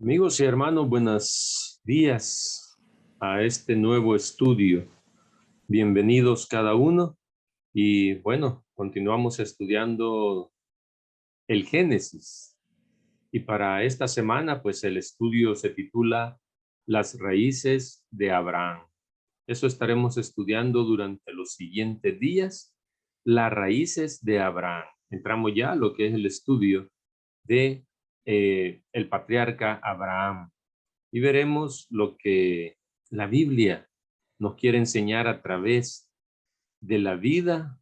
Amigos y hermanos, buenos días a este nuevo estudio. Bienvenidos cada uno y bueno, continuamos estudiando el Génesis. Y para esta semana, pues el estudio se titula Las raíces de Abraham. Eso estaremos estudiando durante los siguientes días, las raíces de Abraham. Entramos ya a lo que es el estudio de el patriarca Abraham. Y veremos lo que la Biblia nos quiere enseñar a través de la vida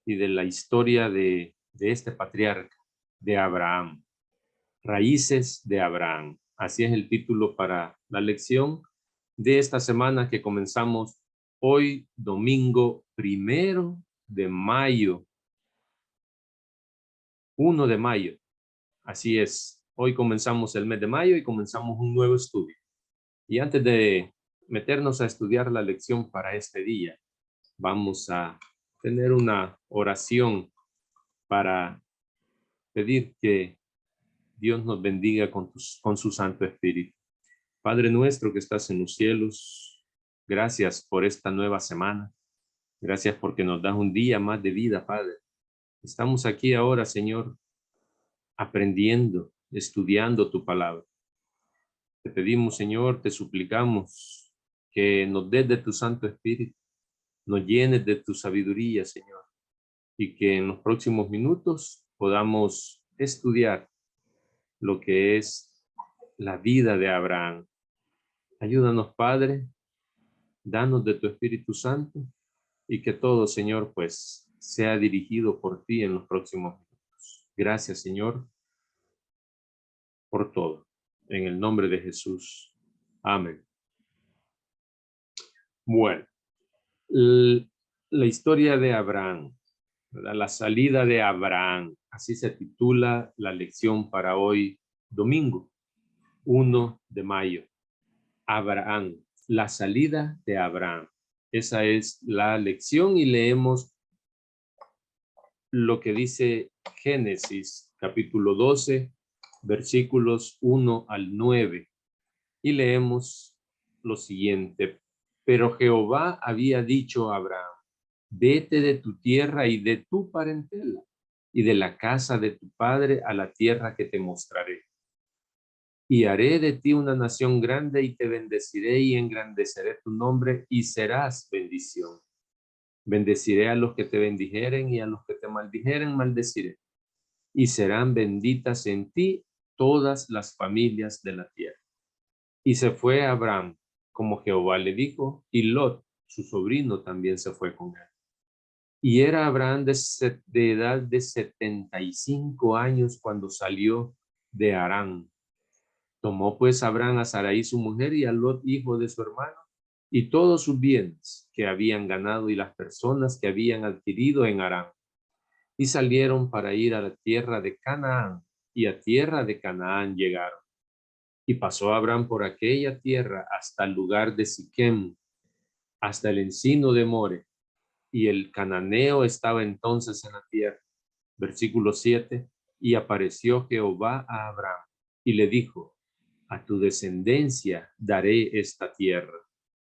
y de la historia de este patriarca, de Abraham. Raíces de Abraham. Así es el título para la lección de esta semana que comenzamos hoy, domingo 1 de mayo. 1 de mayo. Así es. Hoy comenzamos el mes de mayo y comenzamos un nuevo estudio. Y antes de meternos a estudiar la lección para este día, vamos a tener una oración para pedir que Dios nos bendiga con su Santo Espíritu. Padre nuestro que estás en los cielos, gracias por esta nueva semana. Gracias porque nos das un día más de vida, Padre. Estamos aquí ahora, Señor, aprendiendo, estudiando tu palabra. Te pedimos, Señor, te suplicamos que nos des de tu Santo Espíritu, nos llenes de tu sabiduría, Señor, y que en los próximos minutos podamos estudiar lo que es la vida de Abraham. Ayúdanos, Padre, danos de tu Espíritu Santo y que todo, Señor, pues sea dirigido por ti en los próximos minutos. Gracias, Señor, por todo. En el nombre de Jesús. Amén. Bueno, la historia de Abraham, ¿verdad? La salida de Abraham, así se titula la lección para hoy, domingo, 1 de mayo. Abraham, la salida de Abraham. Esa es la lección y leemos lo que dice Génesis, capítulo 12, versículos 1 al 9. Y leemos lo siguiente. Pero Jehová había dicho a Abraham, vete de tu tierra y de tu parentela y de la casa de tu padre a la tierra que te mostraré. Y haré de ti una nación grande y te bendeciré y engrandeceré tu nombre y serás bendición. Bendeciré a los que te bendijeren y a los que te maldijeren maldeciré. Y serán benditas en ti todas las familias de la tierra. Y se fue Abraham, como Jehová le dijo, y Lot, su sobrino, también se fue con él. Y era Abraham de edad de 75 años cuando salió de Harán. Tomó pues Abraham a Sarai su mujer y a Lot, hijo de su hermano, y todos sus bienes que habían ganado y las personas que habían adquirido en Harán. Y salieron para ir a la tierra de Canaán, y a tierra de Canaán llegaron. Y pasó Abraham por aquella tierra hasta el lugar de Siquem, hasta el encino de More, y el cananeo estaba entonces en la tierra. Versículo 7. Y apareció Jehová a Abraham y le dijo, a tu descendencia daré esta tierra.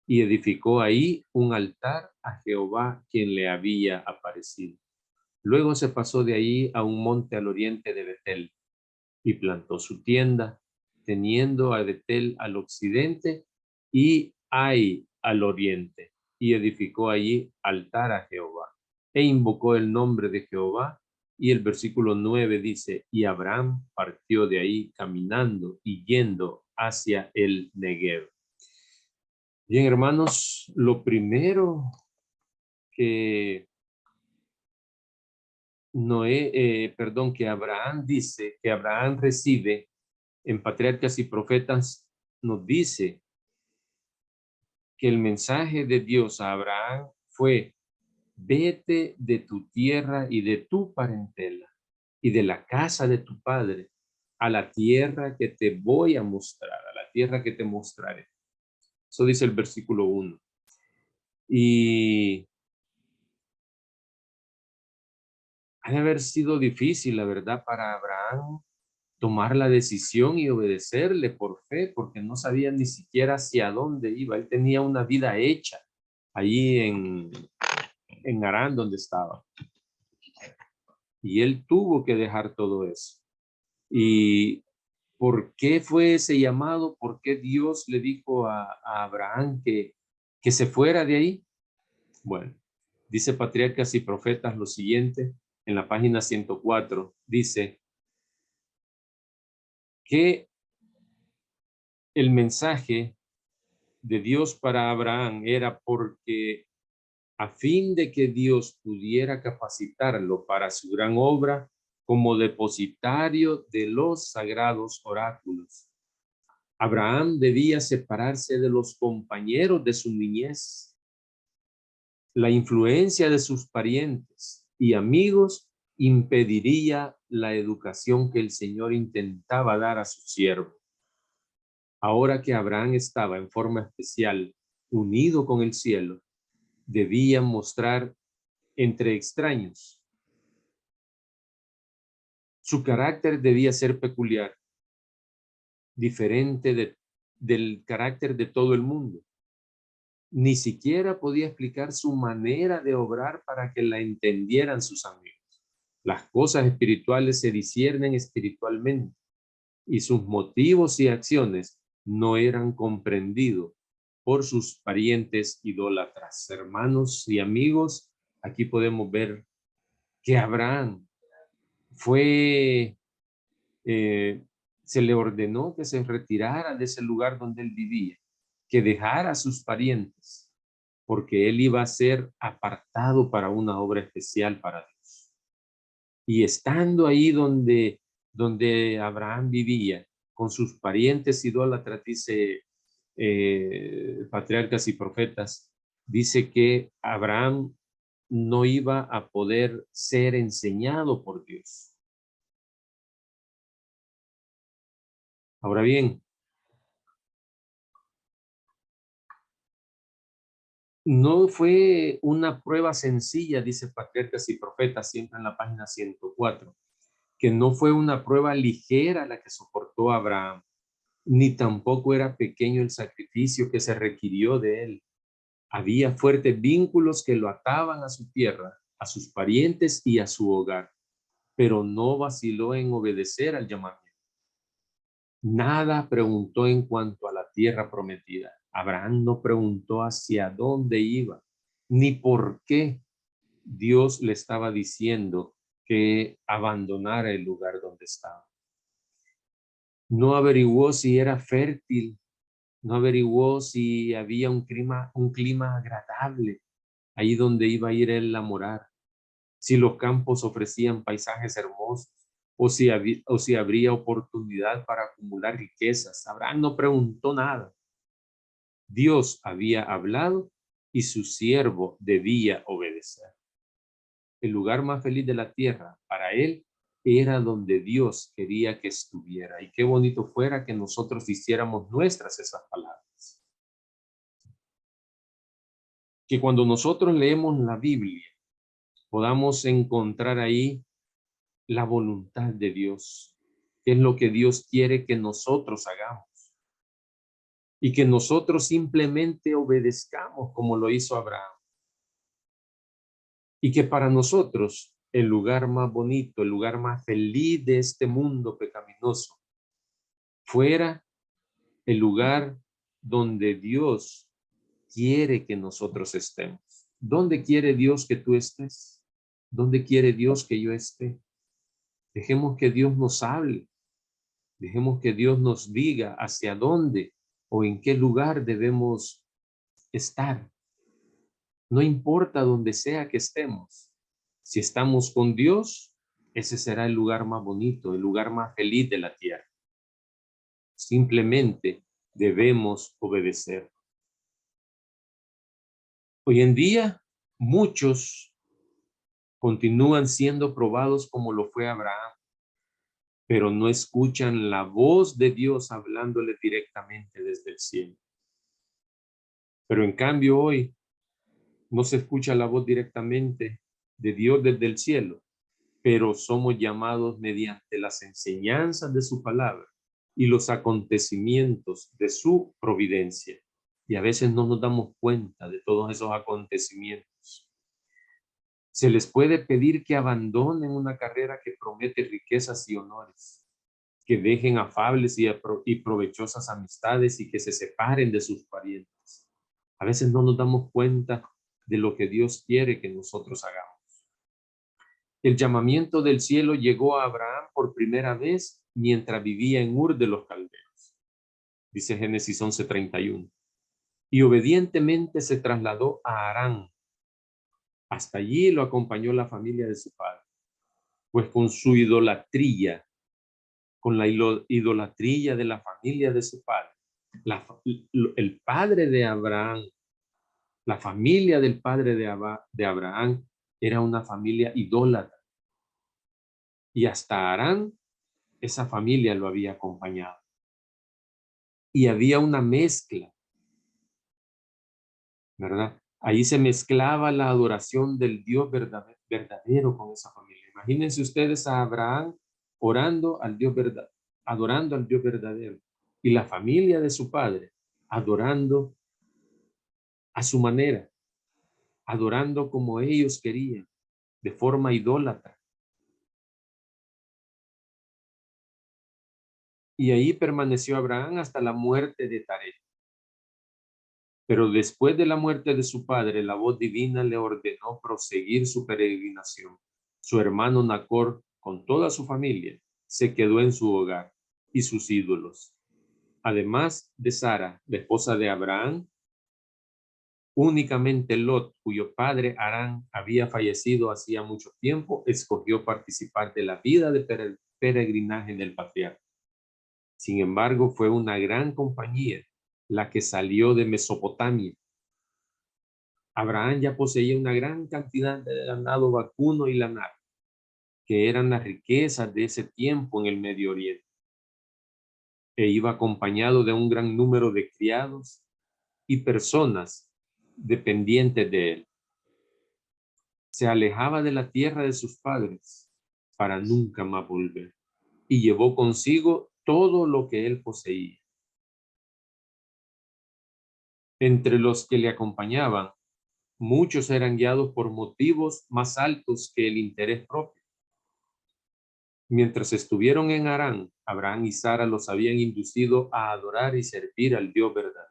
Y edificó ahí un altar a Jehová, quien le había aparecido. Luego se pasó de ahí a un monte al oriente de Betel y plantó su tienda, teniendo a Betel al occidente y Ai al oriente, y edificó allí altar a Jehová, e invocó el nombre de Jehová. Y el versículo 9 dice, y Abraham partió de ahí caminando y yendo hacia el Negev. Bien, hermanos, lo primero que que Abraham dice, que Abraham recibe en Patriarcas y Profetas, nos dice que el mensaje de Dios a Abraham fue, vete de tu tierra y de tu parentela y de la casa de tu padre a la tierra que te voy a mostrar, a la tierra que te mostraré. Eso dice el versículo 1. Y ha de haber sido difícil, la verdad, para Abraham tomar la decisión y obedecerle por fe, porque no sabía ni siquiera hacia dónde iba. Él tenía una vida hecha allí en Harán donde estaba. Y él tuvo que dejar todo eso. ¿Y por qué fue ese llamado? ¿Por qué Dios le dijo a Abraham que se fuera de ahí? Bueno, dice Patriarcas y Profetas lo siguiente en la página 104. Dice que el mensaje de Dios para Abraham era porque a fin de que Dios pudiera capacitarlo para su gran obra como depositario de los sagrados oráculos. Abraham debía separarse de los compañeros de su niñez, la influencia de sus parientes y amigos impediría la educación que el Señor intentaba dar a su siervo. Ahora que Abraham estaba en forma especial unido con el cielo, debía mostrar entre extraños. Su carácter debía ser peculiar, diferente del carácter de todo el mundo. Ni siquiera podía explicar su manera de obrar para que la entendieran sus amigos. Las cosas espirituales se disciernen espiritualmente y sus motivos y acciones no eran comprendidos por sus parientes idólatras. Hermanos y amigos, aquí podemos ver que Abraham se le ordenó que se retirara de ese lugar donde él vivía, que dejara a sus parientes, porque él iba a ser apartado para una obra especial para Dios. Y estando ahí donde Abraham vivía, con sus parientes idólatras, dice Patriarcas y Profetas, dice que Abraham no iba a poder ser enseñado por Dios. Ahora bien, no fue una prueba sencilla, dice Patriarcas y Profetas, siempre en la página 104, que no fue una prueba ligera la que soportó Abraham, ni tampoco era pequeño el sacrificio que se requirió de él. Había fuertes vínculos que lo ataban a su tierra, a sus parientes y a su hogar, pero no vaciló en obedecer al llamamiento. Nada preguntó en cuanto a la tierra prometida. Abraham no preguntó hacia dónde iba, ni por qué Dios le estaba diciendo que abandonara el lugar donde estaba. No averiguó si era fértil, no averiguó si había un clima agradable ahí donde iba a ir él a morar, si los campos ofrecían paisajes hermosos o si habría oportunidad para acumular riquezas. Abraham no preguntó nada. Dios había hablado y su siervo debía obedecer. El lugar más feliz de la tierra para él era donde Dios quería que estuviera. Y qué bonito fuera que nosotros hiciéramos nuestras esas palabras. Que cuando nosotros leemos la Biblia, podamos encontrar ahí la voluntad de Dios, qué es lo que Dios quiere que nosotros hagamos. Y que nosotros simplemente obedezcamos como lo hizo Abraham. Y que para nosotros el lugar más bonito, el lugar más feliz de este mundo pecaminoso, fuera el lugar donde Dios quiere que nosotros estemos. ¿Dónde quiere Dios que tú estés? ¿Dónde quiere Dios que yo esté? Dejemos que Dios nos hable. Dejemos que Dios nos diga hacia dónde o en qué lugar debemos estar. No importa donde sea que estemos. Si estamos con Dios, ese será el lugar más bonito, el lugar más feliz de la tierra. Simplemente debemos obedecer. Hoy en día, muchos continúan siendo probados como lo fue Abraham, pero no escuchan la voz de Dios hablándole directamente desde el cielo. Pero en cambio hoy no se escucha la voz directamente de Dios desde el cielo, pero somos llamados mediante las enseñanzas de su palabra y los acontecimientos de su providencia. Y a veces no nos damos cuenta de todos esos acontecimientos. Se les puede pedir que abandonen una carrera que promete riquezas y honores, que dejen afables y provechosas amistades y que se separen de sus parientes. A veces no nos damos cuenta de lo que Dios quiere que nosotros hagamos. El llamamiento del cielo llegó a Abraham por primera vez mientras vivía en Ur de los Caldeos. Dice Génesis 11:31. Y obedientemente se trasladó a Harán. Hasta allí lo acompañó la familia de su padre, pues con su idolatría, con la idolatría de la familia de su padre, el padre de Abraham, la familia del padre de Abraham era una familia idólatra. Y hasta Harán, esa familia lo había acompañado. Y había una mezcla, ¿verdad? Ahí se mezclaba la adoración del Dios verdadero con esa familia. Imagínense ustedes a Abraham orando al Dios verdadero, adorando al Dios verdadero, y la familia de su padre adorando a su manera, adorando como ellos querían, de forma idólatra. Y ahí permaneció Abraham hasta la muerte de Taré. Pero después de la muerte de su padre, la voz divina le ordenó proseguir su peregrinación. Su hermano Nacor, con toda su familia, se quedó en su hogar y sus ídolos. Además de Sara, la esposa de Abraham, únicamente Lot, cuyo padre Harán había fallecido hacía mucho tiempo, escogió participar de la vida de peregrinaje del patriarca. Sin embargo, fue una gran compañía la que salió de Mesopotamia. Abraham ya poseía una gran cantidad de ganado vacuno y lanar, que eran las riquezas de ese tiempo en el Medio Oriente. E iba acompañado de un gran número de criados y personas dependientes de él. Se alejaba de la tierra de sus padres para nunca más volver, y llevó consigo todo lo que él poseía. Entre los que le acompañaban, muchos eran guiados por motivos más altos que el interés propio. Mientras estuvieron en Harán, Abraham y Sara los habían inducido a adorar y servir al Dios verdadero.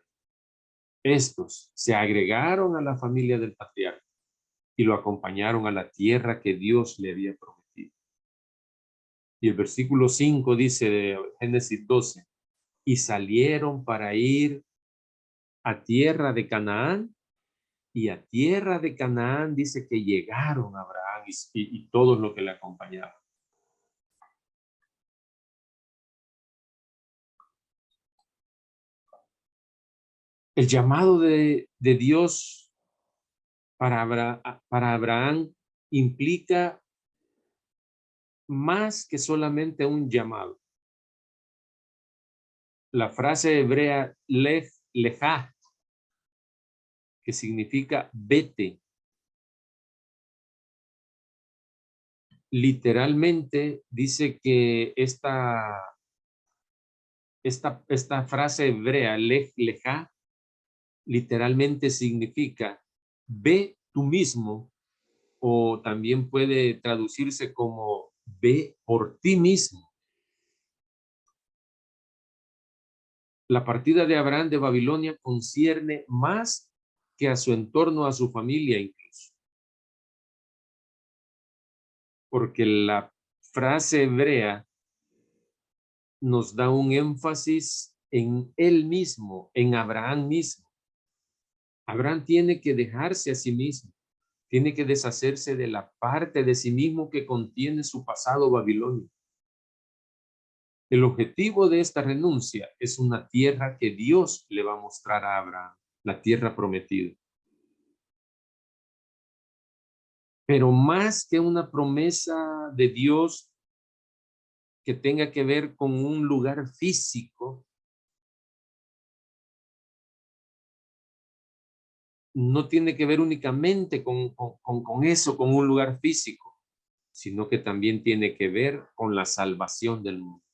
Estos se agregaron a la familia del patriarca y lo acompañaron a la tierra que Dios le había prometido. Y el versículo 5 dice de Génesis 12, y salieron para ir a tierra de Canaán, y a tierra de Canaán dice que llegaron Abraham y todos los que le acompañaban. El llamado de Dios para Abraham implica más que solamente un llamado. La frase hebrea lejá, que significa vete, literalmente dice que esta frase hebrea lejá literalmente significa ve tú mismo, o también puede traducirse como ve por ti mismo. La partida de Abraham de Babilonia concierne más que a su entorno, a su familia incluso. Porque la frase hebrea nos da un énfasis en él mismo, en Abraham mismo. Abraham tiene que dejarse a sí mismo, tiene que deshacerse de la parte de sí mismo que contiene su pasado babilonio. El objetivo de esta renuncia es una tierra que Dios le va a mostrar a Abraham, la tierra prometida. Pero más que una promesa de Dios que tenga que ver con un lugar físico, no tiene que ver únicamente con eso, con un lugar físico, sino que también tiene que ver con la salvación del mundo.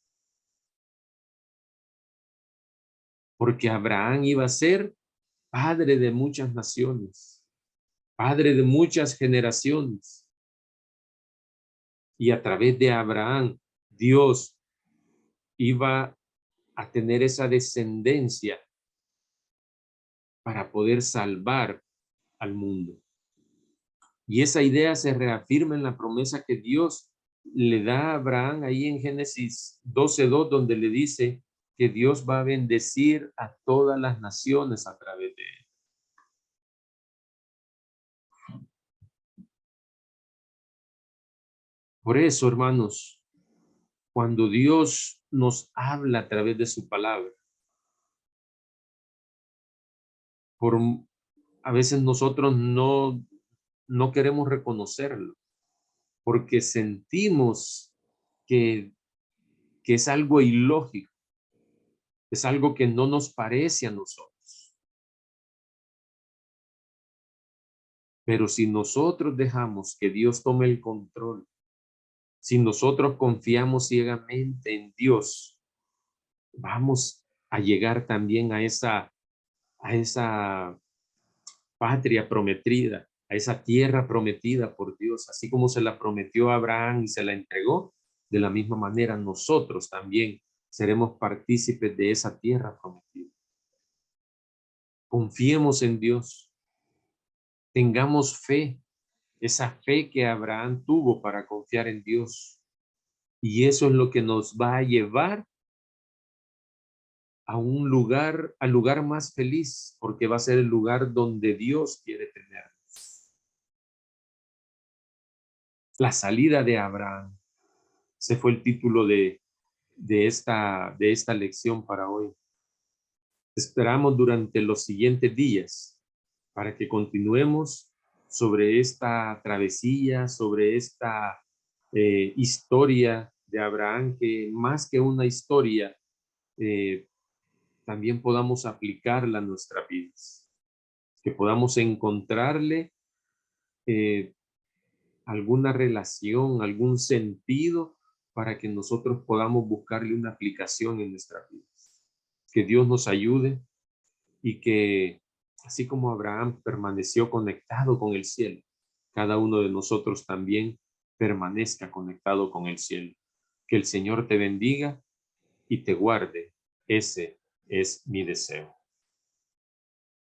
Porque Abraham iba a ser padre de muchas naciones, padre de muchas generaciones. Y a través de Abraham, Dios iba a tener esa descendencia para poder salvar al mundo. Y esa idea se reafirma en la promesa que Dios le da a Abraham ahí en Génesis 12:2, donde le dice que Dios va a bendecir a todas las naciones a través de él. Por eso, hermanos, cuando Dios nos habla a través de su palabra, por a veces nosotros no queremos reconocerlo, porque sentimos que, que es algo ilógico, es algo que no nos parece a nosotros. Pero si nosotros dejamos que Dios tome el control, si nosotros confiamos ciegamente en Dios, vamos a llegar también a esa patria prometida, a esa tierra prometida por Dios, así como se la prometió a Abraham y se la entregó. De la misma manera nosotros también seremos partícipes de esa tierra prometida. Confiemos en Dios, tengamos fe, esa fe que Abraham tuvo para confiar en Dios. Y eso es lo que nos va a llevar a un lugar, al lugar más feliz, porque va a ser el lugar donde Dios quiere tenernos. La salida de Abraham. Ese fue el título de esta lección para hoy. Esperamos durante los siguientes días para que continuemos sobre esta travesía, sobre esta historia de Abraham, que más que una historia, también podamos aplicarla a nuestras vidas, que podamos encontrarle eh, alguna relación, algún sentido para que nosotros podamos buscarle una aplicación en nuestras vidas. Que Dios nos ayude y que así como Abraham permaneció conectado con el cielo, cada uno de nosotros también permanezca conectado con el cielo. Que el Señor te bendiga y te guarde. Ese es mi deseo.